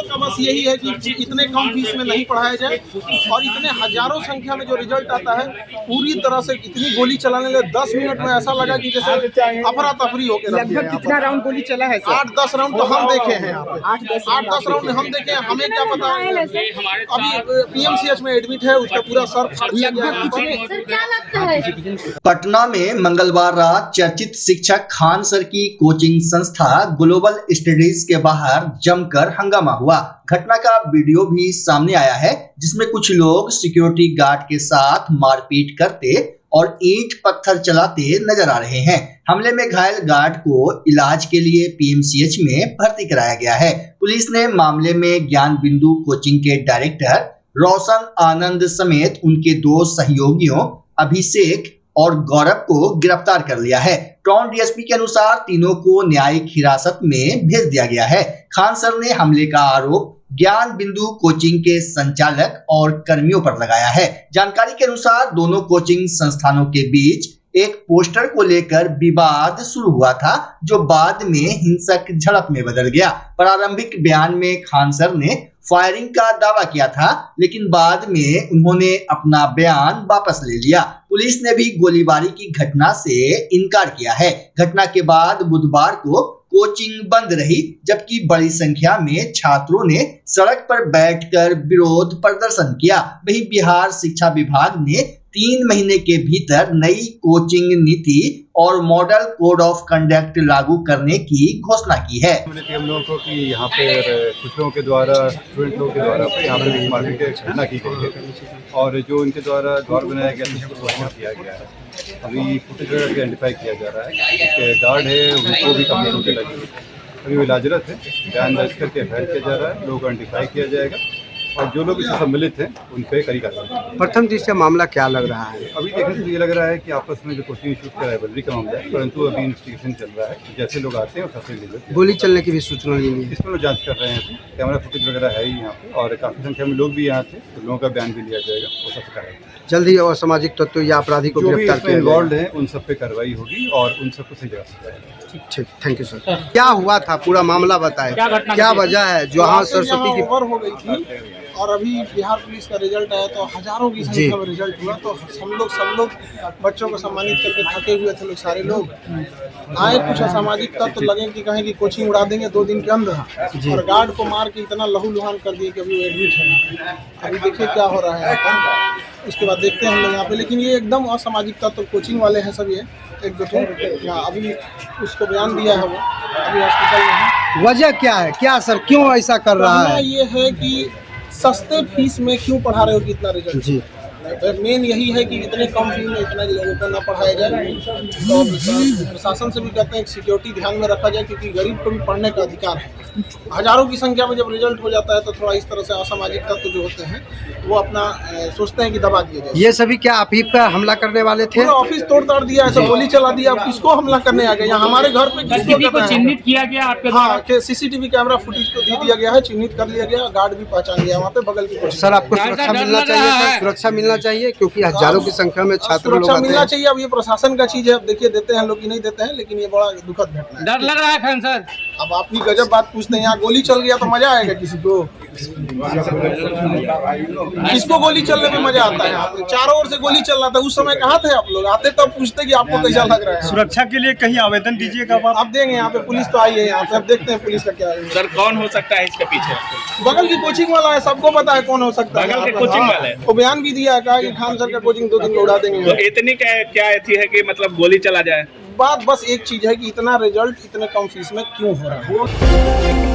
का बस यही है कि इतने कम फीस में नहीं पढ़ाया जाए और इतने हजारों संख्या में जो रिजल्ट आता है पूरी तरह से इतनी गोली चलाने लगे 10 मिनट में ऐसा लगा कि जैसे अफरा तफरी होकर लगभग कितना राउंड गोली चला है सर? 8-10 राउंड तो हम देखे हैं यहाँ पे। 8-10 राउंड हम देखे हैं, हमें क्या पता। अभी पीएमसीएच में एडमिट है, उसका पूरा सर फाड़ दिया गया है। पटना में मंगलवार रात चर्चित शिक्षक खान सर की कोचिंग संस्था ग्लोबल स्टडीज के बाहर जमकर हंगामा हुआ। घटना का वीडियो भी सामने आया है, जिसमें कुछ लोग सिक्योरिटी गार्ड के साथ मारपीट करते और ईंट पत्थर चलाते नजर आ रहे हैं। हमले में घायल गार्ड को इलाज के लिए पीएमसीएच में भर्ती कराया गया है। पुलिस ने मामले में ज्ञान बिंदु कोचिंग के डायरेक्टर रोशन आनंद समेत उनके 2 सहयोगियों अभिषेक और गौरव को गिरफ्तार कर लिया है। टाउन डीएसपी के अनुसार तीनों को न्यायिक हिरासत में भेज दिया गया है। खान सर ने हमले का आरोप ज्ञान बिंदु कोचिंग के संचालक और कर्मियों पर लगाया है। जानकारी के अनुसार दोनों कोचिंग संस्थानों के बीच एक पोस्टर को लेकर विवाद शुरू हुआ था, जो बाद में हिंसक झड़प में बदल गया। प्रारंभिक बयान में खान सर ने फायरिंग का दावा किया था, लेकिन बाद में उन्होंने अपना बयान वापस ले लिया। पुलिस ने भी गोलीबारी की घटना से इनकार किया है। घटना के बाद बुधवार को कोचिंग बंद रही, जबकि बड़ी संख्या में छात्रों ने सड़क पर बैठकर विरोध प्रदर्शन किया। वहीं बिहार शिक्षा विभाग ने 3 महीने के भीतर नई कोचिंग नीति और मॉडल कोड ऑफ कंडक्ट लागू करने की घोषणा की है। हम लोगों को कि यहाँ पे कुछ लोगों के द्वारा स्टूडेंट लोगों के द्वारा यहाँ पे मारपीट की घटना की गई है और जो इनके द्वारा द्वार बनाया गया था उसको बहाल किया गया है। अभी फुटेज आइडेंटिफाई किया जा रहा है। इसके गार्ड है उनको भी काफ़ी चोटें लगी। अभी वो इलाजरत है, बयान दर्ज करके एफआईआर किया जा रहा है। लोगों को आइडेंटिफाई किया जाएगा और जो लोग इससे सम्मिलित हैं उन पर कड़ी कार्रवाई। प्रथम दृष्टया मामला क्या लग रहा है? अभी देखने से ये लग रहा है कि आपस में जो कोचिंग इंस्टीट्यूट का राइवलरी का मामला है, परंतु अभी इन्वेस्टिगेशन चल रहा है। जैसे लोग आते हैं और सबसे मिले गोली चलने की भी सूचना मिली है। इस पर लोग जांच कर रहे हैं। कैमरा फुटेज वगैरह है ही यहाँ पे और काफी संख्या में लोग भी यहाँ थे, तो लोगों का बयान भी लिया जाएगा। वो सब कार्रवाई जल्द ही और सामाजिक तत्व या अपराधी को गिरफ्तार किया इन्वॉल्व है उन सब पे कार्रवाई होगी और उन सबको सही जगह से जाएगा। ठीक, थैंक यू सर। क्या हुआ था, पूरा मामला बताएं, क्या वजह है जो हाँ सरस्वती की ओवर हो गई थी और अभी बिहार पुलिस का रिजल्ट आया तो हजारों की संख्या में रिजल्ट हुआ। तो सब लोग बच्चों को सम्मानित करके थके हुए थे लोग, सारे लोग आए। कुछ असामाजिक तत्व लगे कि कहें कि कोचिंग उड़ा देंगे 2 दिन के अंदर, और गार्ड को मार के इतना लहूलुहान कर दिए कि अभी वो एडमिट है। अभी देखिए क्या हो रहा है, उसके बाद देखते हैं हम लोग यहाँ पे। लेकिन ये एकदम असामाजिक तत्व कोचिंग वाले हैं सब, ये 1-2 यहाँ अभी उसको बयान दिया है, वो अभी हॉस्पिटल में है। वजह क्या है, क्या सर क्यों ऐसा कर रहा है? ये है कि सस्ते फीस में क्यों पढ़ा रहे हो कि इतना रिजल्ट जी। मेन यही है कि इतने कम फी में इतना लोगों को ना पढ़ाया जाए। तो प्रशासन से भी कहते हैं कि सिक्योरिटी ध्यान में रखा जाए, क्योंकि गरीब को भी पढ़ने का अधिकार है। हजारों की संख्या में जब रिजल्ट हो जाता है तो थोड़ा इस तरह से असामाजिक तत्व जो होते हैं वो अपना सोचते हैं कि दबा दिया जाए। ये सभी क्या आप ही पर हमला करने वाले थे? ऑफिस तोड़ ताड़ दिया, ऐसा गोली चला दिया। अब किसको हमला करने आ गए? यहाँ हमारे घर पे किसको चिन्हित किया गया आपके? हाँ, सीसीटीवी कैमरा फुटेज को दे दिया गया है, चिन्हित कर लिया गया, गार्ड भी पहचान गया वहाँ पे बगल की। सर आपको सुरक्षा मिलना चाहिए, सुरक्षा मिलना चाहिए, क्योंकि हजारों की संख्या में छात्र लोग सुरक्षा मिलना चाहिए। अब ये प्रशासन का चीज है, अब देखिए देते हैं लोग कि नहीं देते हैं, लेकिन ये बड़ा दुखद घटना है। डर लग रहा है फैन सर। अब आप भी गजब बात पूछते हैं। यहाँ गोली चल गया तो मजा आएगा किसी को? किसको गोली चलने में मजा आता है? यहाँ पे चारों ओर से गोली चल रहा था, उस समय कहाँ थे आप लोग? आते तो पूछते कि आपको कैसा लग रहा है। सुरक्षा के लिए कहीं आवेदन दीजिएगा आप देंगे? यहाँ पे पुलिस तो आई है, यहाँ पे अब देखते हैं पुलिस का क्या है। सर कौन हो सकता है इसके पीछे? बगल की कोचिंग वाला है, सबको पता है कौन हो सकता है। बगल के कोचिंग वाला है, वो बयान भी दिया है, कहा कि खान सर का कोचिंग 2 दिन में उड़ा देंगे। तो इतनी क्या थी है कि मतलब गोली चला जाए? बात बस एक चीज है कि इतना रिजल्ट इतने कम फीस में क्यों हो रहा है।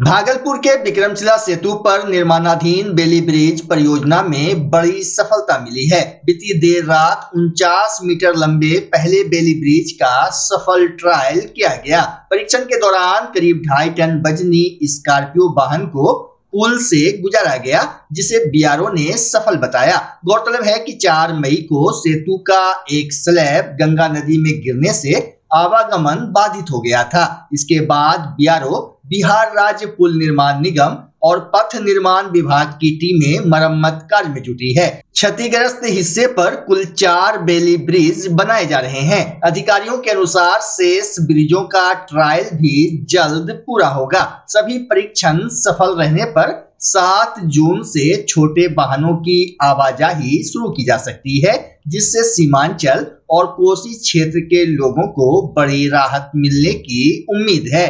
भागलपुर के विक्रमशिला सेतु पर निर्माणाधीन बेली ब्रिज परियोजना में बड़ी सफलता मिली है। बीती देर रात 49 मीटर लंबे पहले बेली ब्रिज का सफल ट्रायल किया गया। परीक्षण के दौरान करीब 2.5 टन वजनी स्कॉर्पियो वाहन को पुल से गुजारा गया, जिसे बीआरओ ने सफल बताया। गौरतलब है कि 4 मई को सेतु का एक स्लैब गंगा नदी में गिरने से आवागमन बाधित हो गया था। इसके बाद बीआरओ बिहार राज्य पुल निर्माण निगम और पथ निर्माण विभाग की टीमें मरम्मत कार्य में जुटी है। क्षतिग्रस्त हिस्से पर कुल 4 बेली ब्रिज बनाए जा रहे हैं। अधिकारियों के अनुसार शेष ब्रिजों का ट्रायल भी जल्द पूरा होगा। सभी परीक्षण सफल रहने पर 7 जून से छोटे वाहनों की आवाजाही शुरू की जा सकती है, जिससे सीमांचल और कोसी क्षेत्र के लोगों को बड़ी राहत मिलने की उम्मीद है।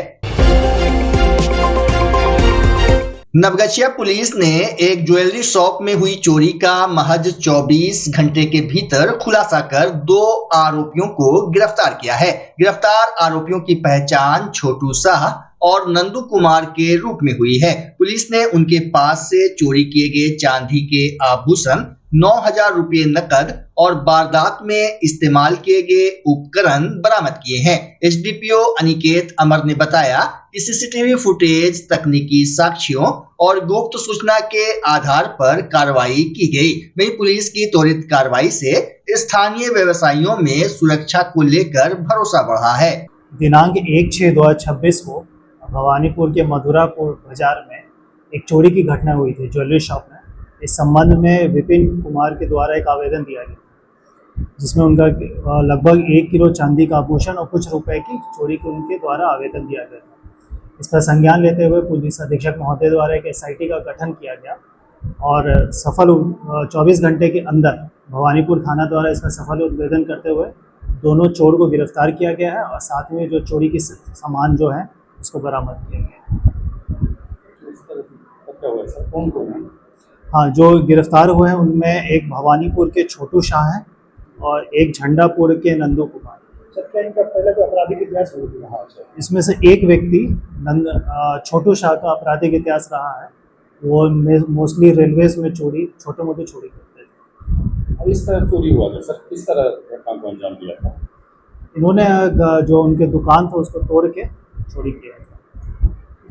नवगछिया पुलिस ने एक ज्वेलरी शॉप में हुई चोरी का महज 24 घंटे के भीतर खुलासा कर 2 आरोपियों को गिरफ्तार किया है। गिरफ्तार आरोपियों की पहचान छोटू शाह और नंदू कुमार के रूप में हुई है। पुलिस ने उनके पास से चोरी किए गए चांदी के आभूषण, 9,000 रुपये नकद और वारदात में इस्तेमाल किए गए उपकरण बरामद किए हैं। एसडीपीओ अनिकेत अमर ने बताया कि सीसीटीवी फुटेज, तकनीकी साक्ष्यों और गुप्त सूचना के आधार पर कार्रवाई की गई। वहीं पुलिस की त्वरित कार्रवाई से स्थानीय व्यवसायियों में सुरक्षा को लेकर भरोसा बढ़ा है। दिनांक 1/6/2026 को भवानीपुर के मधुरापुर बाजार में एक चोरी की घटना हुई थी ज्वेलरी शॉप में। इस संबंध में विपिन कुमार के द्वारा एक आवेदन दिया गया, जिसमें उनका लगभग 1 किलो चांदी का आभूषण और कुछ रुपए की चोरी के उनके द्वारा आवेदन दिया गया था। इस पर संज्ञान लेते हुए पुलिस अधीक्षक महोदय द्वारा एक एसआईटी का गठन किया गया और सफल 24 घंटे के अंदर भवानीपुर थाना द्वारा इसका सफल उद्भेदन करते हुए दोनों चोर को गिरफ्तार किया गया है और साथ में जो चोरी की सामान जो है उसको बरामद किया गया है। हाँ, जो गिरफ्तार हुए हैं उनमें एक भवानीपुर के छोटू शाह हैं और एक झंडापुर के नंदू कुमार। इसमें से एक व्यक्ति छोटू शाह का आपराधिक इतिहास रहा है। वो मोस्टली रेलवेज में चोरी, छोटे मोटे चोरी करते थे। अब इस तरह चोरी हुआ था सर, किस तरह घटना को अंजाम दिया था? इन्होंने जो उनके दुकान था उसको तोड़ के चोरी किया था।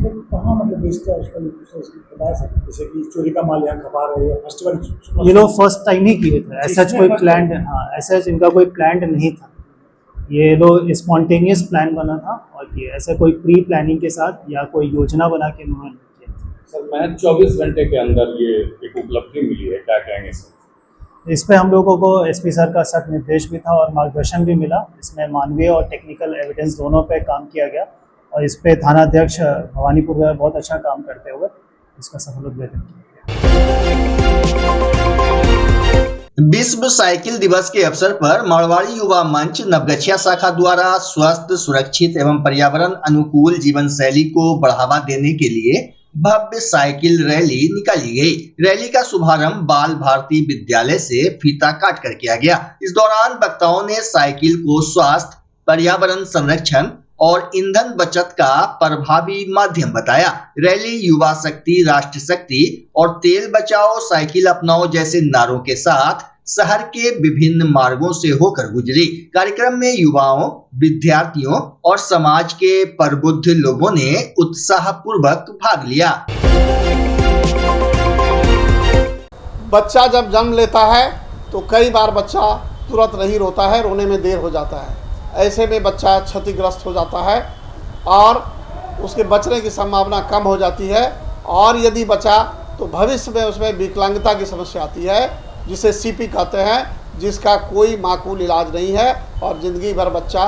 कहाँ मतलब बेचता है उसका बता सकते, जैसे कि चोरी का माल यहाँ खपा रहे हैं फेस्टिवल? ये लोग फर्स्ट टाइम ही किए थे, ऐसा कोई प्लान, हाँ ऐसा इनका कोई प्लान नहीं था। ये लोग स्पॉन्टेनियस प्लान बना था और ये ऐसे कोई प्री प्लानिंग के साथ या कोई योजना बना के इन्होंने किया था। सर महज 24 घंटे के अंदर ये एक उपलब्धि मिली है, क्या कहेंगे सर? इस पे हम लोगों को एसपी सर का सख्त निर्देश भी था और मार्गदर्शन भी मिला। इसमें मानवीय और टेक्निकल एविडेंस दोनों पे काम किया गया और इस पे थाना अध्यक्ष भवानीपुर में बहुत अच्छा काम करते हुए इसका सफल उद्भेदन किया गया। विश्व साइकिल दिवस के अवसर पर मारवाड़ी युवा मंच नवगछिया शाखा द्वारा स्वस्थ, सुरक्षित एवं पर्यावरण अनुकूल जीवन शैली को बढ़ावा देने के लिए भव्य साइकिल रैली निकाली गई। रैली का शुभारंभ बाल भारती विद्यालय से फीता काटकर किया गया। इस दौरान वक्ताओं ने साइकिल को स्वास्थ्य, पर्यावरण संरक्षण और ईंधन बचत का प्रभावी माध्यम बताया। रैली युवा शक्ति, राष्ट्र शक्ति और तेल बचाओ, साइकिल अपनाओ जैसे नारों के साथ शहर के विभिन्न मार्गों से होकर गुजरी। कार्यक्रम में युवाओं, विद्यार्थियों और समाज के प्रबुद्ध लोगों ने उत्साहपूर्वक भाग लिया। बच्चा जब जन्म लेता है तो कई बार बच्चा तुरंत नहीं रोता है, रोने में देर हो जाता है। ऐसे में बच्चा क्षतिग्रस्त हो जाता है और उसके बचने की संभावना कम हो जाती है। और यदि बचा तो भविष्य में उसमें विकलांगता की समस्या आती है, जिसे सीपी कहते हैं, जिसका कोई माकूल इलाज नहीं है और ज़िंदगी भर बच्चा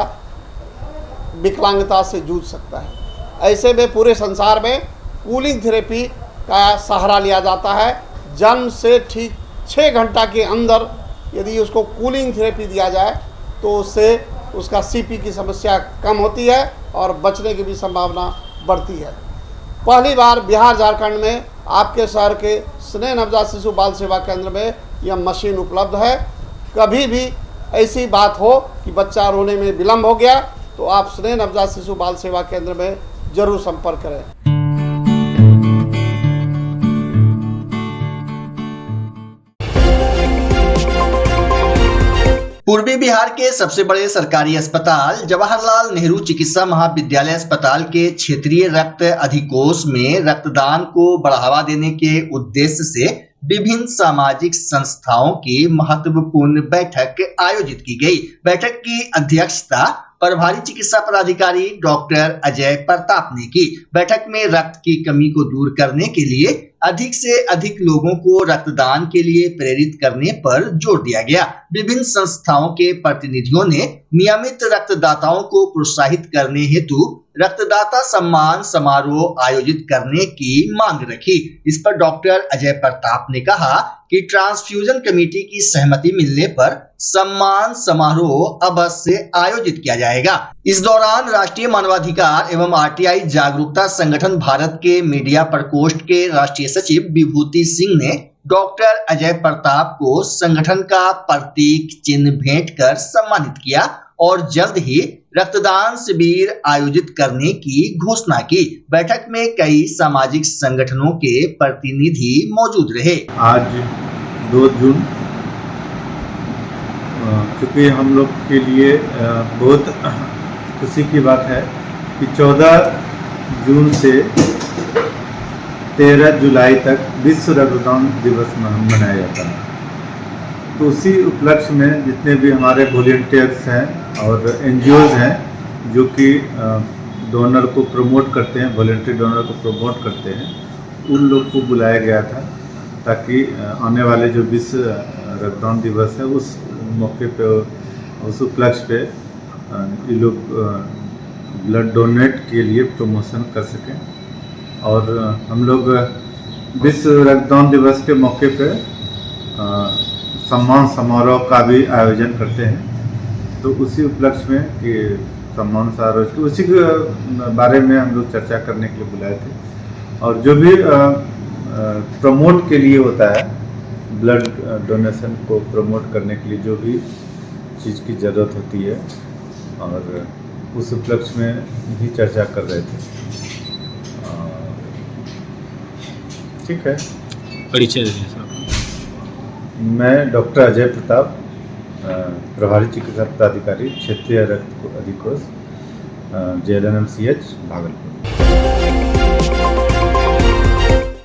विकलांगता से जूझ सकता है। ऐसे में पूरे संसार में कूलिंग थेरेपी का सहारा लिया जाता है। जन्म से ठीक 6 घंटा के अंदर यदि उसको कूलिंग थेरेपी दिया जाए तो उससे उसका सीपी की समस्या कम होती है और बचने की भी संभावना बढ़ती है। पहली बार बिहार झारखंड में आपके शहर के स्नेह नवजात शिशु बाल सेवा केंद्र में यह मशीन उपलब्ध है। कभी भी ऐसी बात हो कि बच्चा रोने में विलम्ब हो गया तो आप स्नेह नवजात शिशु बाल सेवा केंद्र में जरूर संपर्क करें। पूर्वी बिहार के सबसे बड़े सरकारी अस्पताल जवाहरलाल नेहरू चिकित्सा महाविद्यालय अस्पताल के क्षेत्रीय रक्त अधिकोष में रक्तदान को बढ़ावा देने के उद्देश्य से विभिन्न सामाजिक संस्थाओं की महत्वपूर्ण बैठक आयोजित की गई। बैठक की अध्यक्षता प्रभारी चिकित्सा पदाधिकारी डॉक्टर अजय प्रताप ने की। बैठक में रक्त की कमी को दूर करने के लिए अधिक से अधिक लोगों को रक्तदान के लिए प्रेरित करने पर जोर दिया गया। विभिन्न संस्थाओं के प्रतिनिधियों ने नियमित रक्तदाताओं को प्रोत्साहित करने हेतु रक्तदाता सम्मान समारोह आयोजित करने की मांग रखी। इस पर डॉक्टर अजय प्रताप ने कहा कि ट्रांसफ्यूजन कमेटी की सहमति मिलने पर सम्मान समारोह अवश्य आयोजित किया जाएगा। इस दौरान राष्ट्रीय मानवाधिकार एवं आरटीआई जागरूकता संगठन भारत के मीडिया प्रकोष्ठ के राष्ट्रीय सचिव विभूति सिंह ने डॉक्टर अजय प्रताप को संगठन का प्रतीक चिन्ह भेंट कर सम्मानित किया और जल्द ही रक्तदान शिविर आयोजित करने की घोषणा की। बैठक में कई सामाजिक संगठनों के प्रतिनिधि मौजूद रहे। आज 2 जून चूँकि हम लोग के लिए बहुत खुशी की बात है कि 14 जून से 13 जुलाई तक विश्व रक्तदान दिवस मनाया जाता है। तो उसी उपलक्ष्य में जितने भी हमारे वॉलंटियर्स हैं और एनजीओज हैं जो कि डोनर को प्रमोट करते हैं, वॉलंटियर डोनर को प्रमोट करते हैं, उन लोग को बुलाया गया था ताकि आने वाले जो विश्व रक्तदान दिवस है उस मौके पे, उस उपलक्ष्य पे ये लोग ब्लड डोनेट के लिए प्रमोशन कर सकें। और हम लोग विश्व रक्तदान दिवस के मौके पे सम्मान समारोह का भी आयोजन करते हैं। तो उसी उपलक्ष्य में कि सम्मान समारोह की उसी के बारे में हम लोग चर्चा करने के लिए बुलाए थे। और जो भी प्रमोट के लिए होता है, ब्लड डोनेशन को प्रमोट करने के लिए जो भी चीज़ की ज़रूरत होती है, और उस उपलक्ष्य में भी चर्चा कर रहे थे। ठीक है, परिचय दें सर। मैं डॉक्टर अजय प्रताप, प्रभारी चिकित्सा पदाधिकारी, क्षेत्रीय रक्त अधिकोष, JLNMCH भागलपुर।